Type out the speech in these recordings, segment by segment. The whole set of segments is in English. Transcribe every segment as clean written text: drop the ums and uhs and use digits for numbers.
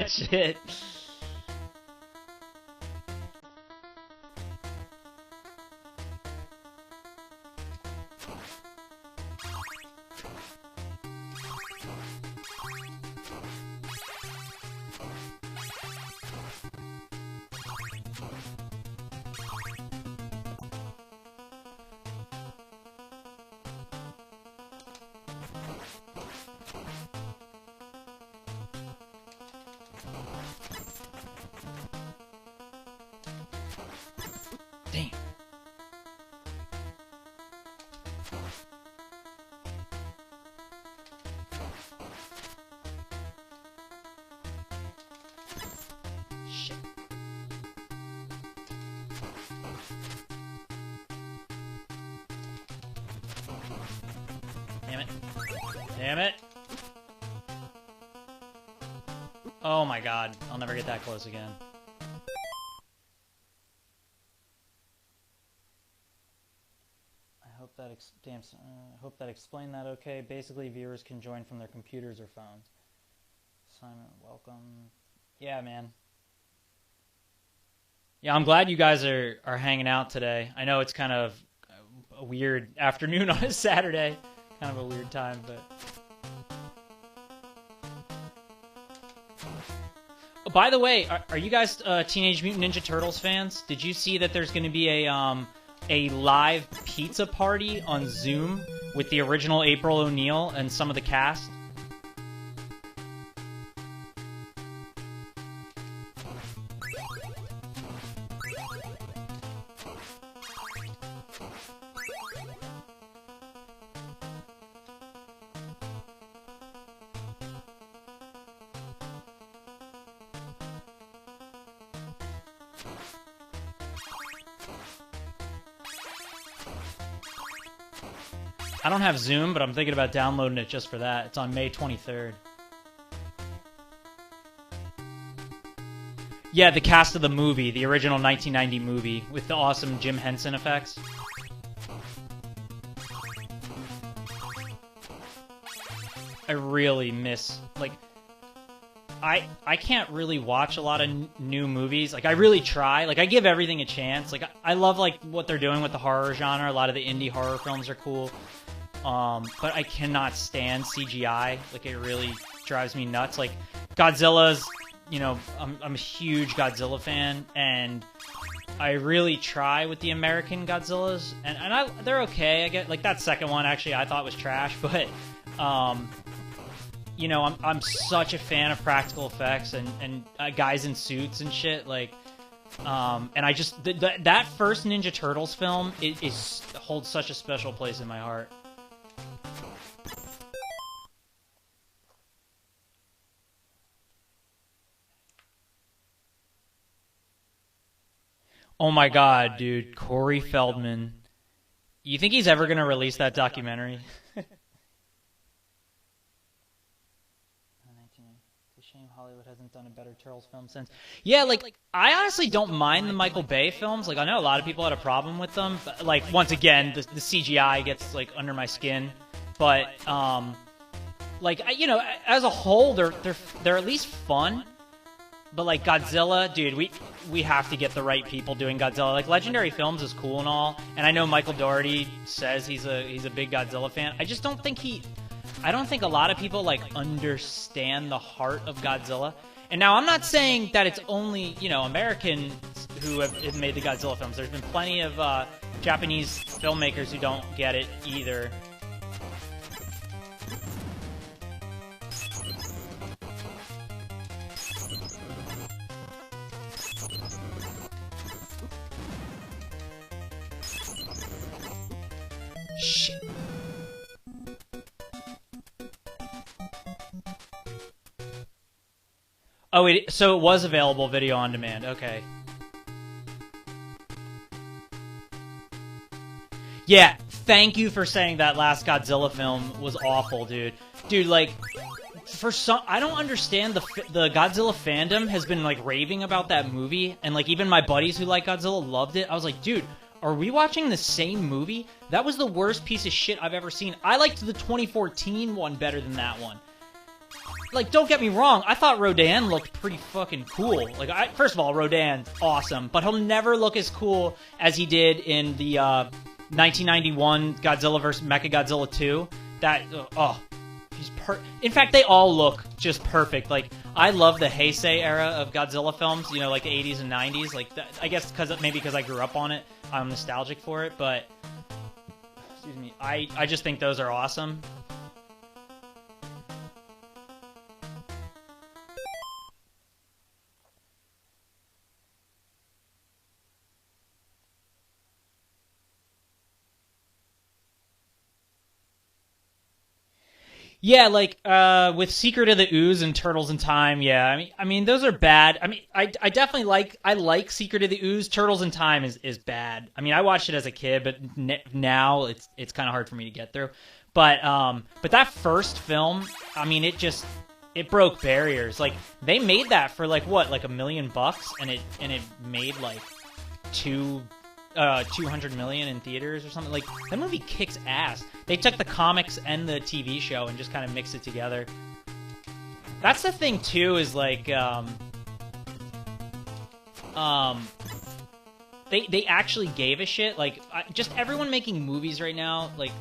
Shit. Damn. Shit. Damn it. Damn it. Oh my god. I'll never get that close again. I hope that explained that okay. Basically, viewers can join from their computers or phones. Simon, welcome. Yeah, man. Yeah, I'm glad you guys are hanging out today. I know it's kind of a weird afternoon on a Saturday. Kind of a weird time, but... Oh, by the way, are you guys Teenage Mutant Ninja Turtles fans? Did you see that there's going to be a live pizza party on Zoom with the original April O'Neil and some of the cast? I don't have Zoom, but I'm thinking about downloading it just for that. It's on May 23rd. Yeah, the cast of the movie, the original 1990 movie, with the awesome Jim Henson effects. I really miss, like... I can't really watch a lot of new movies. Like, I really try. Like, I give everything a chance. Like, I love, like, what they're doing with the horror genre. A lot of the indie horror films are cool. But I cannot stand CGI. Like, it really drives me nuts. Like, Godzilla's, you know, I'm a huge Godzilla fan, and I really try with the American Godzillas, and they're okay. I get, like, that second one, actually, I thought was trash, but, you know, I'm such a fan of practical effects and guys in suits and shit, like, and I just, that first Ninja Turtles film holds such a special place in my heart. Oh my god, dude, Corey Feldman. You think he's ever gonna release that documentary? It's a shame Hollywood hasn't done a better Turtles film since. Yeah, like, I honestly don't mind the Michael Bay films. Like, I know a lot of people had a problem with them. But, like, once again, the CGI gets, like, under my skin. But, like, you know, as a whole, they're at least fun. But, like, Godzilla, dude, we have to get the right people doing Godzilla. Like, Legendary Films is cool and all, and I know Michael Dougherty says he's a big Godzilla fan. I just don't think I don't think a lot of people, like, understand the heart of Godzilla. And now, I'm not saying that it's only, you know, Americans who have made the Godzilla films. There's been plenty of Japanese filmmakers who don't get it either. Shit. Oh, so it was available video on demand. Okay. Yeah, thank you for saying that last Godzilla film was awful, dude. Dude, like, for some, I don't understand the Godzilla fandom has been, like, raving about that movie, and, like, even my buddies who like Godzilla loved it. I was like, dude, are we watching the same movie? That was the worst piece of shit I've ever seen. I liked the 2014 one better than that one. like, don't get me wrong, I thought Rodan looked pretty fucking cool. Like, first of all, Rodan's awesome, but he'll never look as cool as he did in the 1991 Godzilla vs. Mechagodzilla 2. That, he's in fact, they all look just perfect. Like, I love the Heisei era of Godzilla films, you know, like the 80s and 90s. Like, I guess maybe because I grew up on it, I'm nostalgic for it, but, excuse me, I just think those are awesome. Yeah, like with Secret of the Ooze and Turtles in Time. Yeah, I mean those are bad. I mean, I definitely like Secret of the Ooze. Turtles in Time is bad. I mean, I watched it as a kid, but now it's kind of hard for me to get through. But that first film, I mean, it broke barriers. Like, they made that for like what, like $1 million, and it made like 200 million in theaters or something. Like, that movie kicks ass. They took the comics and the TV show and just kind of mixed it together. That's the thing too, is like they actually gave a shit. Like, just everyone making movies right now, like,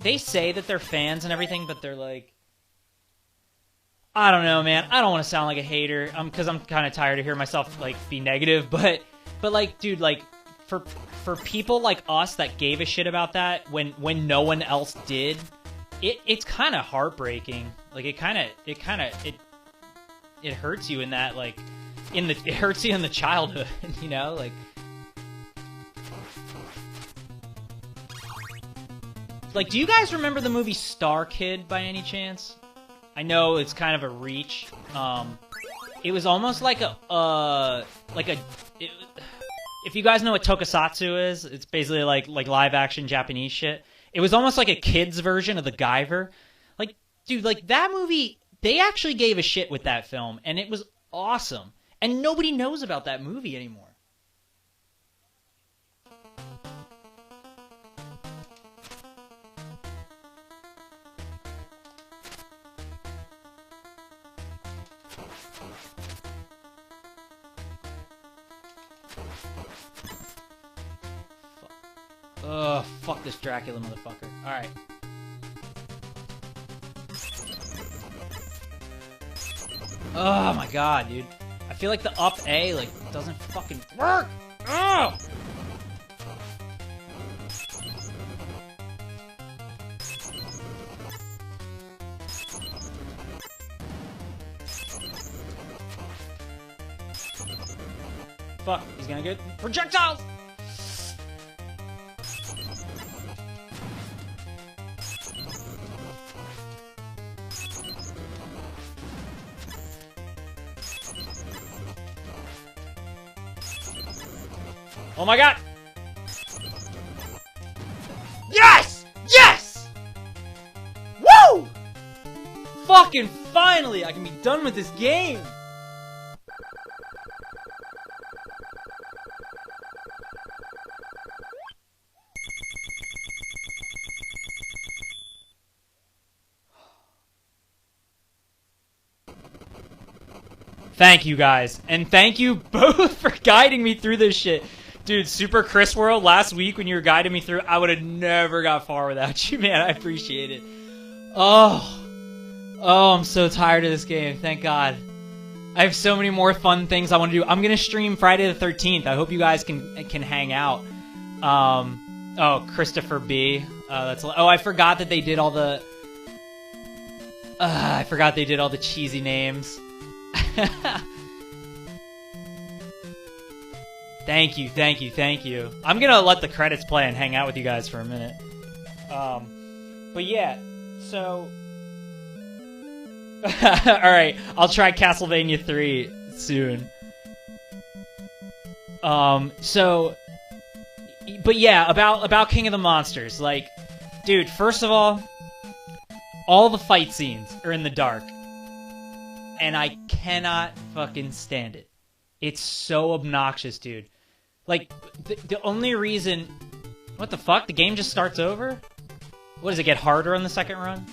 they say that they're fans and everything, but they're like, I don't know, man. I don't want to sound like a hater, because I'm kind of tired of hearing myself like be negative, but like, dude, like, for people like us that gave a shit about that when no one else did, it's kind of heartbreaking. Like, it hurts you in that, like, it hurts you in the childhood, you know, like, do you guys remember the movie Star Kid by any chance? I know it's kind of a reach. It was almost like if you guys know what tokusatsu is, it's basically like live action Japanese shit. It was almost like a kid's version of the Guyver. Like, dude, like, that movie, they actually gave a shit with that film, and it was awesome. And nobody knows about that movie anymore. Ugh, fuck this Dracula motherfucker. Alright. Oh my god, dude. I feel like the up A, like, doesn't fucking work! Ugh! Fuck, he's gonna get projectiles! Oh my god! Yes! Yes! Woo! Fucking finally! I can be done with this game! Thank you guys, and thank you both for guiding me through this shit. Dude, Super Chris World, last week when you were guiding me through, I would have never got far without you, man. I appreciate it. Oh, I'm so tired of this game. Thank God. I have so many more fun things I want to do. I'm gonna stream Friday the 13th. I hope you guys can hang out. Oh, Christopher B. I forgot that they did all the. I forgot they did all the cheesy names. Thank you. I'm gonna let the credits play and hang out with you guys for a minute. But yeah, so... Alright, I'll try Castlevania 3 soon. But yeah, about King of the Monsters, like, dude, first of all the fight scenes are in the dark. And I cannot fucking stand it. It's so obnoxious, dude. Like, the only reason... What the fuck? The game just starts over? What, does it get harder on the second run?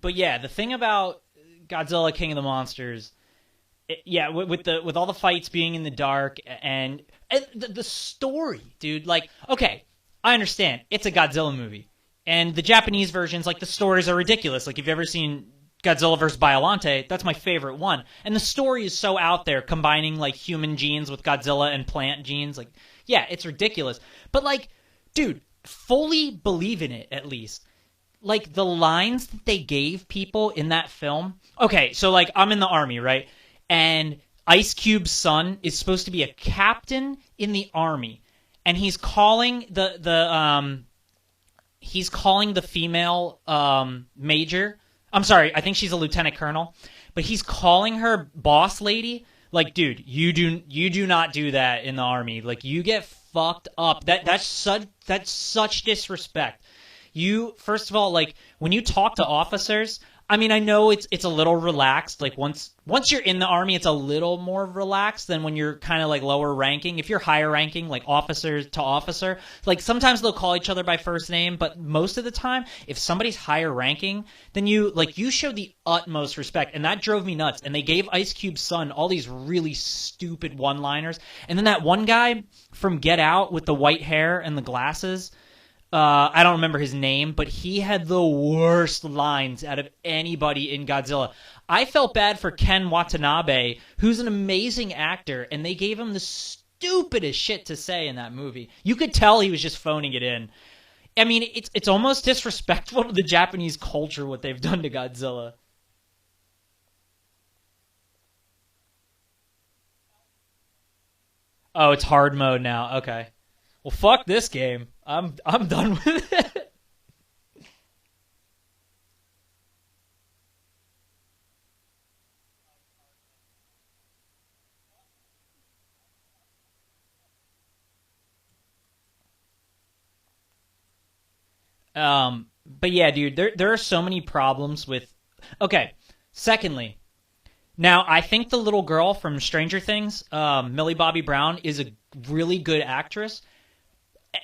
But yeah, the thing about Godzilla King of the Monsters, yeah, with all the fights being in the dark and the story, dude. Like, okay, I understand it's a Godzilla movie, and the Japanese versions, like the stories are ridiculous. Like, if you've ever seen Godzilla vs. Biollante, that's my favorite one, and the story is so out there, combining like human genes with Godzilla and plant genes. Like, yeah, it's ridiculous, but like, dude, fully believe in it at least. Like the lines that they gave people in that film. Okay, so like I'm in the army, right? And Ice Cube's son is supposed to be a captain in the army, and he's calling the female major. I'm sorry, I think she's a lieutenant colonel, but he's calling her boss lady. Like, dude, you do not do that in the army. Like, you get fucked up. That's such disrespect. You, first of all, like, when you talk to officers, I mean, I know it's a little relaxed. Like, once you're in the army, it's a little more relaxed than when you're kind of like lower ranking. If you're higher ranking, like officer to officer, like sometimes they'll call each other by first name, but most of the time, if somebody's higher ranking, then you show the utmost respect, and that drove me nuts. And they gave Ice Cube's son all these really stupid one-liners, and then that one guy from Get Out with the white hair and the glasses. I don't remember his name, but he had the worst lines out of anybody in Godzilla. I felt bad for Ken Watanabe, who's an amazing actor, and they gave him the stupidest shit to say in that movie. You could tell he was just phoning it in. I mean, it's almost disrespectful to the Japanese culture what they've done to Godzilla. Oh, it's hard mode now. Okay. Well, fuck this game. I'm done with it. But yeah, dude, there are so many problems with. Okay. Secondly, now I think the little girl from Stranger Things, Millie Bobby Brown, is a really good actress.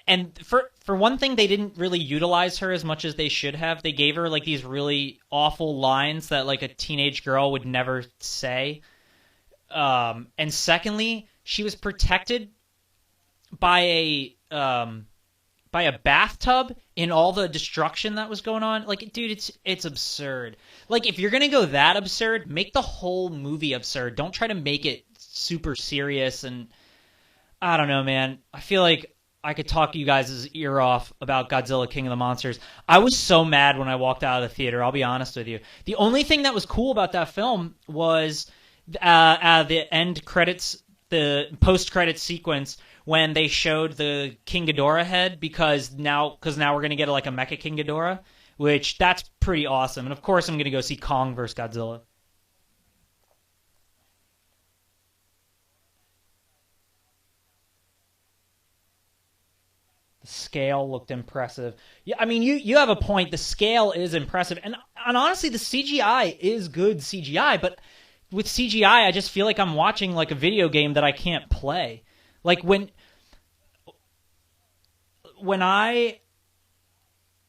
And for one thing, they didn't really utilize her as much as they should have. They gave her like these really awful lines that like a teenage girl would never say. And secondly, she was protected by a bathtub in all the destruction that was going on. Like, dude, it's absurd. Like, if you're gonna go that absurd, make the whole movie absurd. Don't try to make it super serious. And I don't know, man. I feel like I could talk you guys' ear off about Godzilla King of the Monsters. I was so mad when I walked out of the theater, I'll be honest with you. The only thing that was cool about that film was the end credits, the post-credits sequence when they showed the King Ghidorah head, because now we're going to get like a Mecha King Ghidorah, which that's pretty awesome. And of course I'm going to go see Kong vs. Godzilla. The scale looked impressive. Yeah, I mean, you have a point. The scale is impressive, and honestly, the CGI is good CGI. But with CGI, I just feel like I'm watching like a video game that I can't play. Like when I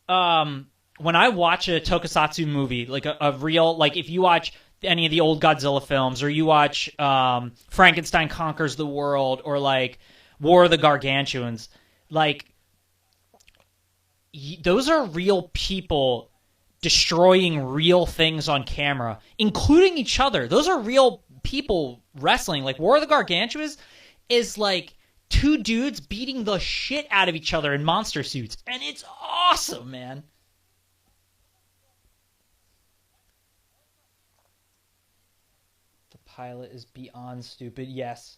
when I watch a tokusatsu movie, like a real, like if you watch any of the old Godzilla films, or you watch Frankenstein Conquers the World, or like War of the Gargantuans, like those are real people destroying real things on camera, including each other. Those are real people wrestling. Like War of the Gargantuans is like two dudes beating the shit out of each other in monster suits, and it's awesome, man. The pilot is beyond stupid. Yes.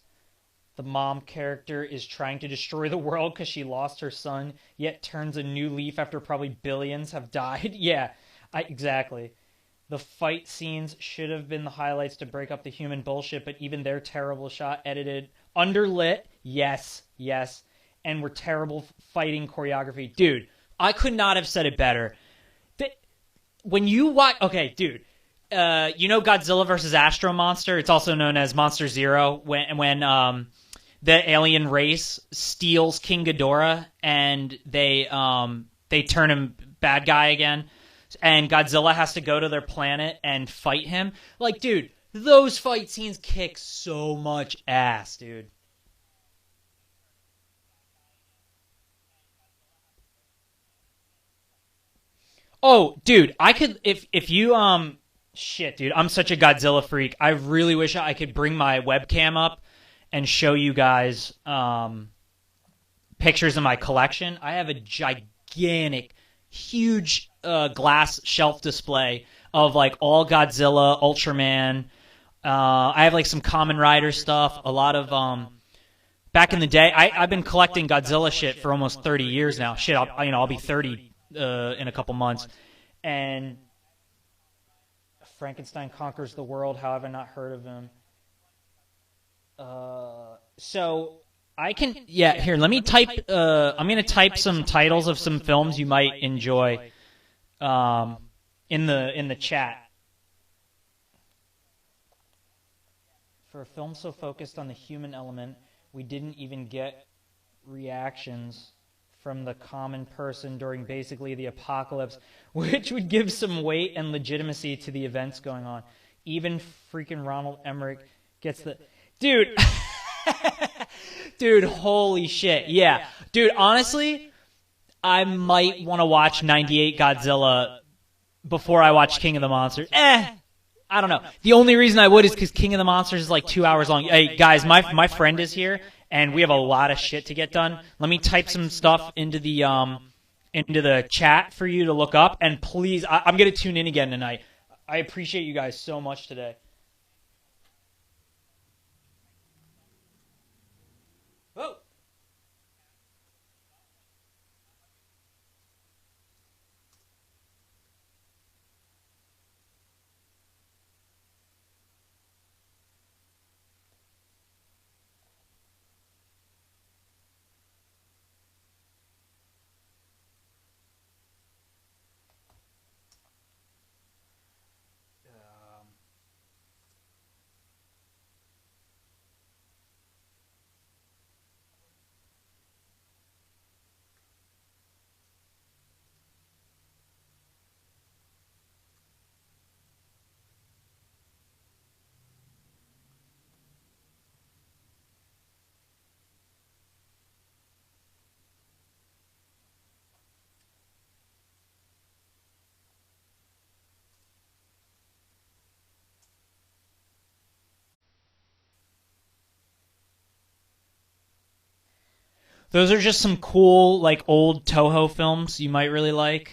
The mom character is trying to destroy the world because she lost her son, yet turns a new leaf after probably billions have died. Yeah, exactly. The fight scenes should have been the highlights to break up the human bullshit, but even their terrible shot edited, underlit, yes, yes, and were terrible fighting choreography. Dude, I could not have said it better. When you watch, okay, dude, you know Godzilla versus Astro Monster? It's also known as Monster Zero. When the alien race steals King Ghidorah and they turn him bad guy again. and Godzilla has to go to their planet and fight him. Like, dude, those fight scenes kick so much ass, dude. Oh, dude, I could if you shit, dude, I'm such a Godzilla freak. I really wish I could bring my webcam up and show you guys pictures of my collection. I have a gigantic, huge glass shelf display of like all Godzilla, Ultraman. I have like some Kamen Rider stuff, a lot of back in the day. I've been collecting Godzilla shit for almost 30 years now. Shit, I'll be 30 in a couple months, and Frankenstein Conquers the World. How have I not heard of him? So I can, yeah. Here, let me type. I'm gonna type some titles of some films you might enjoy in the chat. For a film so focused on the human element, we didn't even get reactions from the common person during basically the apocalypse, which would give some weight and legitimacy to the events going on. Even freaking Ronald Emmerich gets the... Dude! Dude, holy shit. Yeah. Dude, honestly, I might want to watch 98 Godzilla before I watch King of the Monsters. I don't know. The only reason I would is because King of the Monsters is like 2 hours long. Hey, guys, my friend is here, and we have a lot of shit to get done. Let me type some stuff into the chat for you to look up, and please, I'm gonna tune in again tonight. I appreciate you guys so much today. Oh. Those are just some cool, like, old Toho films you might really like.